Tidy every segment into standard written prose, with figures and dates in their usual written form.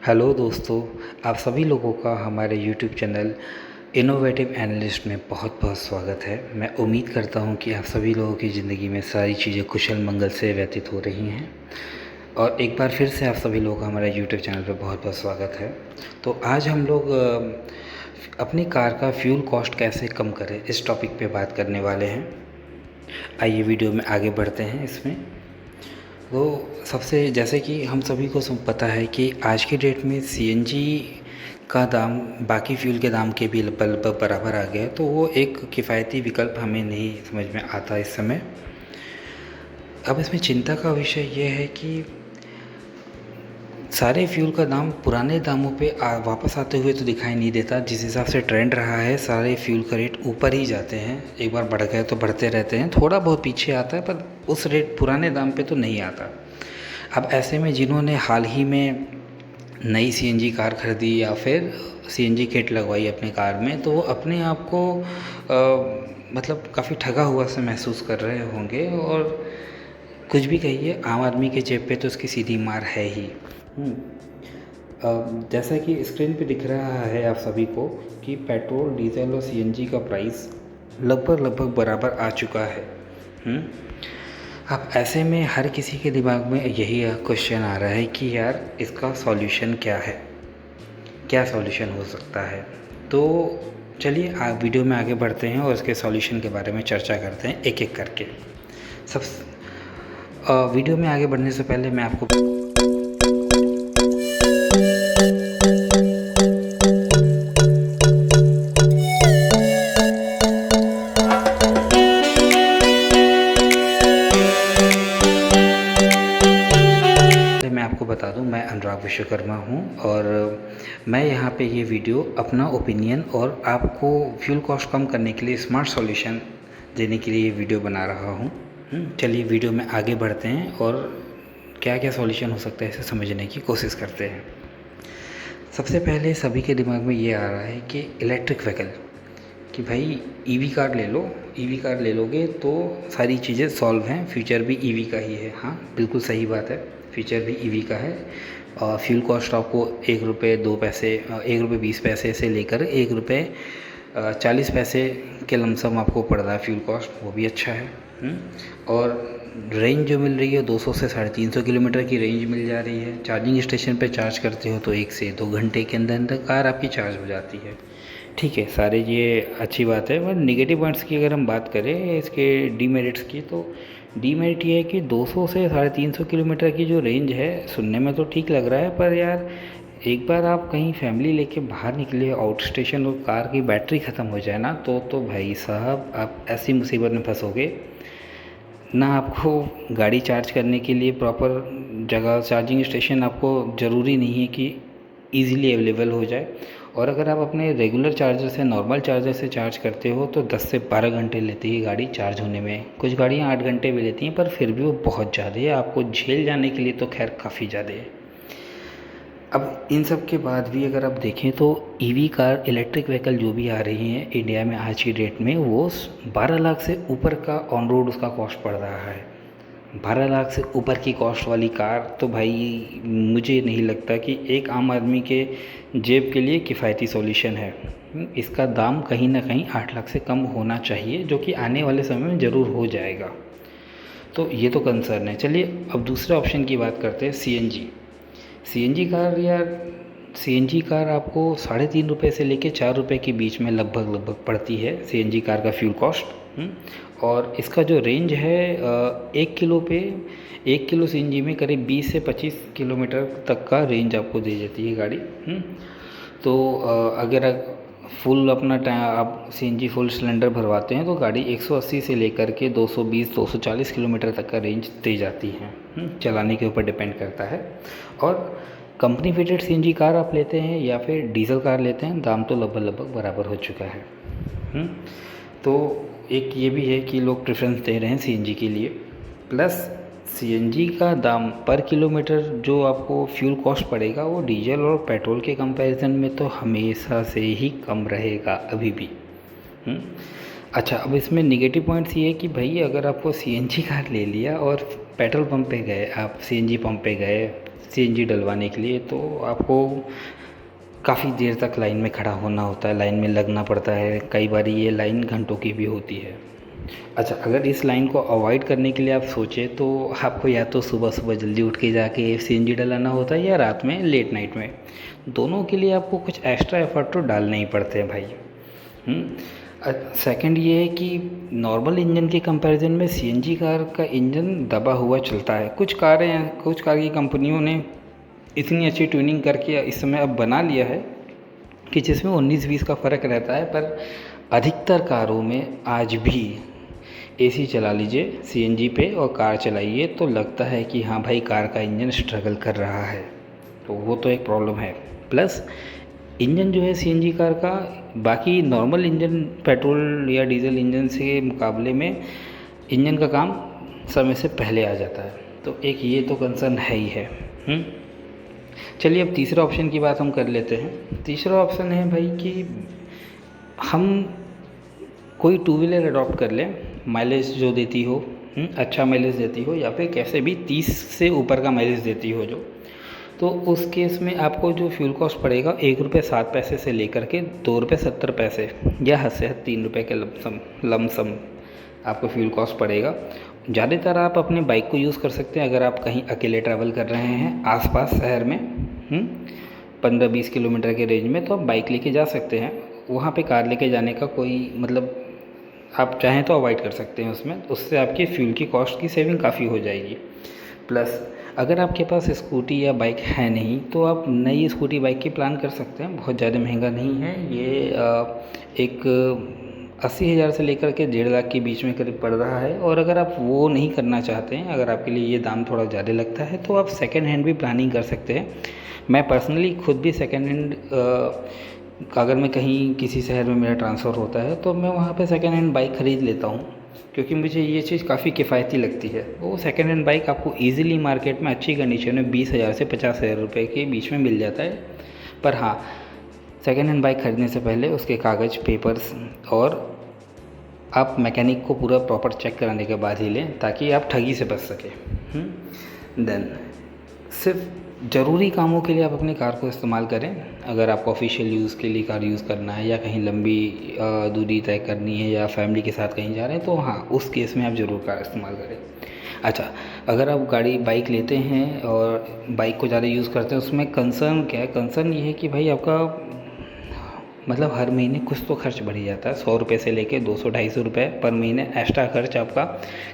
Hello दोस्तों, आप सभी लोगों का हमारे यूट्यूब चैनल इनोवेटिव एनालिस्ट में बहुत बहुत स्वागत है। मैं उम्मीद करता हूं कि आप सभी लोगों की ज़िंदगी में सारी चीज़ें कुशल मंगल से व्यतीत हो रही हैं और एक बार फिर से आप सभी लोगों का हमारे यूट्यूब चैनल पर बहुत बहुत स्वागत है। तो आज हम लोग अपनी कार का फ्यूल कॉस्ट कैसे कम करें इस टॉपिक पे बात करने वाले हैं। आइए वीडियो में आगे बढ़ते हैं। इसमें तो सबसे जैसे कि हम सभी को सब पता है कि आज की डेट में सीएनजी का दाम बाकी फ्यूल के दाम के भी लगभग बराबर आ गया है, तो वो एक किफ़ायती विकल्प हमें नहीं समझ में आता इस समय। अब इसमें चिंता का विषय ये है कि सारे फ्यूल का दाम पुराने दामों पे वापस आते हुए तो दिखाई नहीं देता। जिस हिसाब से ट्रेंड रहा है सारे फ्यूल का रेट ऊपर ही जाते हैं, एक बार बढ़ गए तो बढ़ते रहते हैं, थोड़ा बहुत पीछे आता है पर उस रेट पुराने दाम पे तो नहीं आता। अब ऐसे में जिन्होंने हाल ही में नई सीएनजी कार खरीदी या फिर सीएनजी किट लगवाई अपनी कार में, तो वो अपने आप को मतलब काफ़ी ठगा हुआ सा महसूस कर रहे होंगे। और कुछ भी कहिए, आम आदमी के जेब पे तो उसकी सीधी मार है ही। जैसा कि स्क्रीन पे दिख रहा है आप सभी को कि पेट्रोल, डीजल और सीएनजी का प्राइस लगभग बराबर आ चुका है। अब ऐसे में हर किसी के दिमाग में यही क्वेश्चन आ रहा है कि यार इसका सॉल्यूशन क्या है, क्या सॉल्यूशन हो सकता है। तो चलिए वीडियो में आगे बढ़ते हैं और इसके सॉल्यूशन के बारे में चर्चा करते हैं एक एक करके। सब वीडियो में आगे बढ़ने से पहले मैं आपको बता दूं, मैं अनुराग विश्वकर्मा हूं और मैं यहां पे ये वीडियो अपना ओपिनियन और आपको फ्यूल कॉस्ट कम करने के लिए स्मार्ट सॉल्यूशन देने के लिए ये वीडियो बना रहा हूं। चलिए वीडियो में आगे बढ़ते हैं और क्या क्या सॉल्यूशन हो सकता है इसे समझने की कोशिश करते हैं। सबसे पहले सभी के दिमाग में ये आ रहा है कि इलेक्ट्रिक व्हीकल, कि भाई ईवी कार ले लो, ईवी कार ले लोगे तो सारी चीज़ें सॉल्व हैं, फ्यूचर भी ईवी का ही है। हाँ, बिल्कुल सही बात है, फीचर भी ईवी का है। और फ्यूल कॉस्ट आपको ₹1 ₹1 20 से लेकर ₹1 40 के लमसम आपको पड़ रहा है फ्यूल कॉस्ट, वो भी अच्छा है। और रेंज जो मिल रही है 200 से 350 किलोमीटर की रेंज मिल जा रही है। चार्जिंग स्टेशन पे चार्ज करते हो तो 1 से 2 घंटे के अंदर अंदर कार आपकी चार्ज हो जाती है। ठीक है, सारे ये अच्छी बात है। पर निगेटिव पॉइंट्स की अगर हम बात करें इसके डीमेरिट्स की, तो डीमेरिट ये है कि 200 से 350 किलोमीटर की जो रेंज है सुनने में तो ठीक लग रहा है, पर यार एक बार आप कहीं फैमिली लेके बाहर निकले आउट स्टेशन और कार की बैटरी ख़त्म हो जाए ना, तो भाई साहब आप ऐसी मुसीबत में फंसोगे ना। आपको गाड़ी चार्ज करने के लिए प्रॉपर जगह चार्जिंग स्टेशन आपको ज़रूरी नहीं है कि ईज़िली अवेलेबल हो जाए। और अगर आप अपने रेगुलर चार्जर से, नॉर्मल चार्जर से चार्ज करते हो तो 10 से 12 घंटे लेती है गाड़ी चार्ज होने में। कुछ गाड़ियाँ 8 घंटे भी लेती हैं, पर फिर भी वो बहुत ज़्यादा है। आपको झेल जाने के लिए तो खैर काफ़ी ज़्यादा है। अब इन सब के बाद भी अगर आप देखें तो ईवी कार, इलेक्ट्रिक व्हीकल जो भी आ रही हैं इंडिया में आज की डेट में, वो 12 लाख से ऊपर का ऑन रोड उसका कॉस्ट पड़ रहा है। 12 लाख से ऊपर की कॉस्ट वाली कार तो भाई मुझे नहीं लगता कि एक आम आदमी के जेब के लिए किफ़ायती सॉल्यूशन है। इसका दाम कहीं ना कहीं 8 लाख से कम होना चाहिए, जो कि आने वाले समय में ज़रूर हो जाएगा। तो ये तो कंसर्न है। चलिए अब दूसरे ऑप्शन की बात करते हैं, सीएनजी। सीएनजी कार, यार सीएनजी कार आपको ₹3.5 से लेके ₹4 के बीच में लगभग पड़ती है सीएनजी कार का फ्यूल कॉस्ट। और इसका जो रेंज है 1 किलो सीएनजी में करीब 20 से 25 किलोमीटर तक का रेंज आपको दे देती है गाड़ी। तो अगर फुल अपना आप सीएनजी फुल सिलेंडर भरवाते हैं तो गाड़ी 180 से लेकर के 220-240 किलोमीटर तक का रेंज दे जाती है। चलाने के ऊपर डिपेंड करता है। और कंपनी फिटेड सीएनजी कार आप लेते हैं या फिर डीजल कार लेते हैं, दाम तो लगभग बराबर हो चुका है। तो एक ये भी है कि लोग प्रेफरेंस दे रहे हैं सीएनजी के लिए। प्लस सीएनजी का दाम पर किलोमीटर जो आपको फ्यूल कॉस्ट पड़ेगा वो डीजल और पेट्रोल के कंपैरिजन में तो हमेशा से ही कम रहेगा अभी भी। अच्छा, अब इसमें निगेटिव पॉइंट्स ये है कि भाई अगर आपको सीएनजी कार ले लिया और पेट्रोल पंप पे गए, आप सीएनजी पंप पे गए, सीएनजी डलवाने के लिए, तो आपको काफ़ी देर तक लाइन में खड़ा होना होता है, लाइन में लगना पड़ता है, कई बार ये लाइन घंटों की भी होती है। अच्छा, अगर इस लाइन को अवॉइड करने के लिए आप सोचें तो आपको या तो सुबह सुबह जल्दी उठ के जाके सीएनजी डलाना होता है या रात में लेट नाइट में, दोनों के लिए आपको कुछ एक्स्ट्रा एफर्ट तो डालने ही पड़ते हैं भाई। सेकंड ये है कि नॉर्मल इंजन के कंपैरिजन में सीएनजी कार का इंजन दबा हुआ चलता है। कुछ कार की कंपनियों ने इतनी अच्छी ट्यूनिंग करके इस समय अब बना लिया है कि जिसमें 19-20 का फ़र्क रहता है, पर अधिकतर कारों में आज भी एसी चला लीजिए सीएनजी पे और कार चलाइए तो लगता है कि हाँ भाई कार का इंजन स्ट्रगल कर रहा है, तो वो तो एक प्रॉब्लम है। प्लस इंजन जो है सीएनजी कार का बाकी नॉर्मल इंजन पेट्रोल या डीजल इंजन से मुकाबले में इंजन का काम समय से पहले आ जाता है, तो एक ये तो कंसर्न है ही है। चलिए अब तीसरा ऑप्शन की बात हम कर लेते हैं। तीसरा ऑप्शन है भाई कि हम कोई टू व्हीलर अडॉप्ट कर लें, माइलेज जो देती हो, अच्छा माइलेज देती हो, या फिर कैसे भी 30 से ऊपर का माइलेज देती हो जो, तो उस केस में आपको जो फ्यूल कॉस्ट पड़ेगा ₹1.07 से लेकर के ₹2.70 या हद से हद ₹3 के लमसम आपको फ्यूल कॉस्ट पड़ेगा। ज़्यादातर आप अपने बाइक को यूज़ कर सकते हैं अगर आप कहीं अकेले ट्रैवल कर रहे हैं आसपास शहर में 15-20 किलोमीटर के रेंज में, तो आप बाइक लेके जा सकते हैं। वहाँ पे कार लेके जाने का कोई मतलब आप चाहें तो अवॉइड कर सकते हैं उसमें, उससे आपकी फ्यूल की कॉस्ट की सेविंग काफ़ी हो जाएगी। प्लस अगर आपके पास स्कूटी या बाइक है नहीं तो आप नई स्कूटी बाइक की प्लान कर सकते हैं, बहुत ज़्यादा महंगा नहीं है ये, एक 80,000 से लेकर के 1.5 लाख के बीच में करीब पड़ रहा है। और अगर आप वो नहीं करना चाहते हैं, अगर आपके लिए ये दाम थोड़ा ज़्यादा लगता है, तो आप सेकेंड हैंड भी प्लानिंग कर सकते हैं। मैं पर्सनली खुद भी सेकेंड हैंड अगर मैं कहीं किसी शहर में मेरा ट्रांसफ़र होता है तो मैं वहाँ पे सेकेंड हैंड बाइक ख़रीद लेता हूँ, क्योंकि मुझे ये चीज़ काफ़ी किफ़ायती लगती है। वो सेकेंड हैंड बाइक आपको ईज़िली मार्केट में अच्छी कंडीशन में 20,000 से 50,000 रुपये के बीच में मिल जाता है। पर हाँ, सेकेंड हैंड बाइक ख़रीदने से पहले उसके कागज़, पेपर्स और आप मैकेनिक को पूरा प्रॉपर चेक कराने के बाद ही लें, ताकि आप ठगी से बच सकें। देन सिर्फ ज़रूरी कामों के लिए आप अपनी कार को इस्तेमाल करें। अगर आपको ऑफिशियल यूज़ के लिए कार यूज़ करना है या कहीं लंबी दूरी तय करनी है या फैमिली के साथ कहीं जा रहे हैं, तो हाँ उस केस में आप ज़रूर कार इस्तेमाल करें। अच्छा, अगर आप बाइक लेते हैं और बाइक को ज़्यादा यूज़ करते हैं, उसमें कंसर्न क्या है? कंसर्न ये है कि भाई आपका मतलब हर महीने कुछ तो खर्च बढ़ ही जाता है। 100 रुपये से लेके 200-250 रुपये पर महीने एक्स्ट्रा खर्च आपका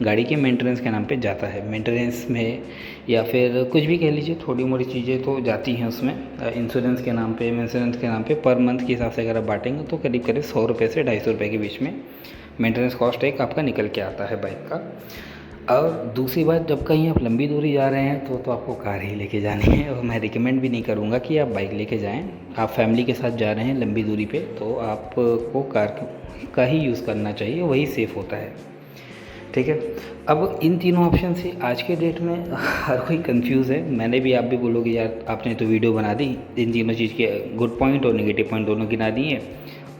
गाड़ी के मेंटेनेंस के नाम पे जाता है। मेंटेनेंस में या फिर कुछ भी कह लीजिए, थोड़ी मोड़ी चीज़ें तो जाती हैं उसमें। इंश्योरेंस के नाम पे, मेंटेनेंस के नाम पे पर मंथ के हिसाब से अगर आप बांटेंगे तो करीब करीब 100 रुपये से 250 रुपये के बीच में मेंटेनेंस कॉस्ट एक आपका निकल के आता है बाइक का। और दूसरी बात, जब कहीं आप लंबी दूरी जा रहे हैं तो आपको कार ही लेके जानी है, और मैं रिकमेंड भी नहीं करूँगा कि आप बाइक लेके जाएं। आप फैमिली के साथ जा रहे हैं लंबी दूरी पे तो आपको कार का ही यूज़ करना चाहिए, वही सेफ़ होता है। ठीक है, अब इन तीनों ऑप्शन से आज के डेट में हर कोई कंफ्यूज है। मैंने भी, आप भी बोलोगे यार आपने तो वीडियो बना दी, इन तीनों चीज़ के गुड पॉइंट और नेगेटिव पॉइंट दोनों गिना दिए,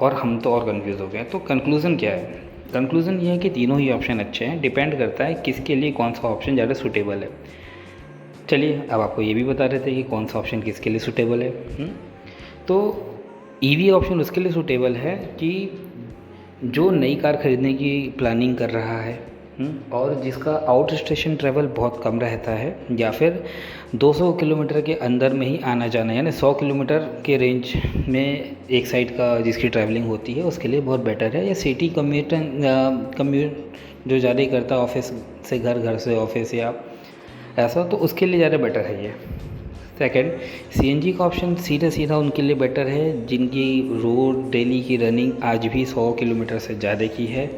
और हम तो और कंफ्यूज हो गए। तो कंक्लूज़न क्या है? कंक्लूज़न ये है कि तीनों ही ऑप्शन अच्छे हैं, डिपेंड करता है किसके लिए कौन सा ऑप्शन ज़्यादा सूटेबल है। चलिए अब आपको ये भी बता रहे थे कि कौन सा ऑप्शन किसके लिए सूटेबल है। तो ईवी ऑप्शन उसके लिए सूटेबल है कि जो नई कार ख़रीदने की प्लानिंग कर रहा है और जिसका आउट स्टेशन ट्रैवल बहुत कम रहता है, या फिर 200 किलोमीटर के अंदर में ही आना जाना, यानी 100 किलोमीटर के रेंज में एक साइड का जिसकी ट्रैवलिंग होती है, उसके लिए बहुत बेटर है। या सिटी कम्यूट जो ज़्यादा ही करता है, ऑफिस से घर, घर से ऑफिस या ऐसा, तो उसके लिए ज़्यादा बेटर है ये। सेकंड, सीएनजी का ऑप्शन सीधा उनके लिए बेटर है जिनकी रोड डेली की रनिंग आज भी 100 किलोमीटर से ज़्यादा की है।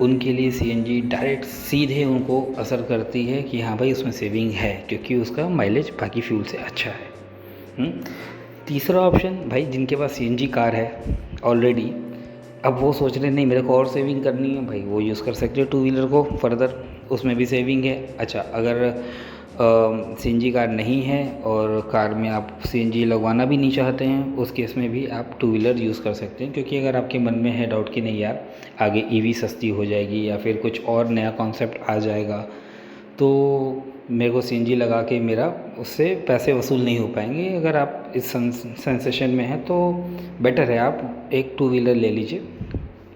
उनके लिए सीएनजी डायरेक्ट सीधे उनको असर करती है कि हाँ भाई उसमें सेविंग है, क्योंकि उसका माइलेज बाकी फ्यूल से अच्छा है। तीसरा ऑप्शन, भाई जिनके पास सीएनजी कार है ऑलरेडी, अब वो सोच रहे नहीं मेरे को और सेविंग करनी है, भाई वो यूज़ कर सकते हैं टू व्हीलर को फर्दर, उसमें भी सेविंग है। अच्छा, अगर सीएनजी कार नहीं है और कार में आप सीएनजी लगवाना भी नहीं चाहते हैं, उस केस में भी आप टू व्हीलर यूज़ कर सकते हैं, क्योंकि अगर आपके मन में है डाउट कि नहीं यार आगे ईवी सस्ती हो जाएगी या फिर कुछ और नया कॉन्सेप्ट आ जाएगा, तो मेरे को सीएनजी लगा के मेरा उससे पैसे वसूल नहीं हो पाएंगे। अगर आप इस सेंसेशन में हैं तो बेटर है आप एक टू व्हीलर ले लीजिए,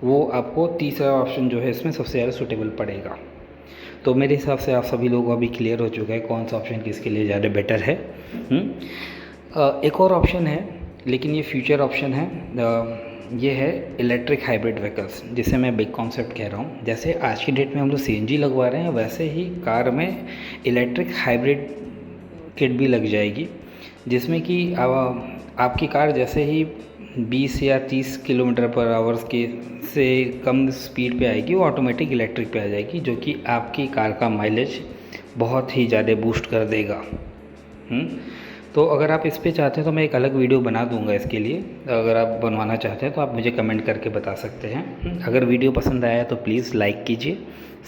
वो आपको तीसरा ऑप्शन जो है इसमें सबसे ज़्यादा सूटेबल पड़ेगा। तो मेरे हिसाब से आप सभी लोगों को अभी क्लियर हो चुका है कौन सा ऑप्शन किसके लिए ज़्यादा बेटर है। एक और ऑप्शन है, लेकिन ये फ्यूचर ऑप्शन है, ये है इलेक्ट्रिक हाइब्रिड व्हीकल्स, जिसे मैं बिग कॉन्सेप्ट कह रहा हूँ। जैसे आज की डेट में हम लोग सीएनजी लगवा रहे हैं, वैसे ही कार में इलेक्ट्रिक हाइब्रिड किट भी लग जाएगी, जिसमें कि आपकी कार जैसे ही 20 या 30 किलोमीटर पर आवर्स के से कम स्पीड पे आएगी, वो ऑटोमेटिक इलेक्ट्रिक पे आ जाएगी, जो कि आपकी कार का माइलेज बहुत ही ज़्यादा बूस्ट कर देगा। तो अगर आप इस पे चाहते हैं तो मैं एक अलग वीडियो बना दूंगा इसके लिए। अगर आप बनवाना चाहते हैं तो आप मुझे कमेंट करके बता सकते हैं। अगर वीडियो पसंद आया तो प्लीज़ लाइक कीजिए,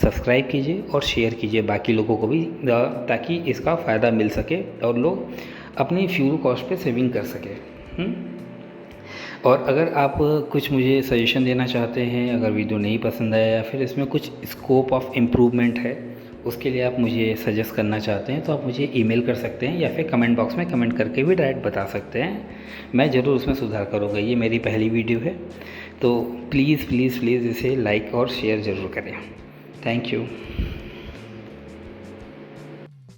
सब्सक्राइब कीजिए और शेयर कीजिए बाकी लोगों को भी, ताकि इसका फ़ायदा मिल सके और लोग अपनी फ्यूल कॉस्ट पे सेविंग कर सकें। और अगर आप कुछ मुझे सजेशन देना चाहते हैं, अगर वीडियो नहीं पसंद आया या फिर इसमें कुछ स्कोप ऑफ इम्प्रूवमेंट है, उसके लिए आप मुझे सजेस्ट करना चाहते हैं तो आप मुझे ईमेल कर सकते हैं या फिर कमेंट बॉक्स में कमेंट करके भी डायरेक्ट बता सकते हैं। मैं ज़रूर उसमें सुधार करूँगा। ये मेरी पहली वीडियो है, तो प्लीज़ प्लीज़ प्लीज़ इसे लाइक और शेयर ज़रूर करें। Thank you.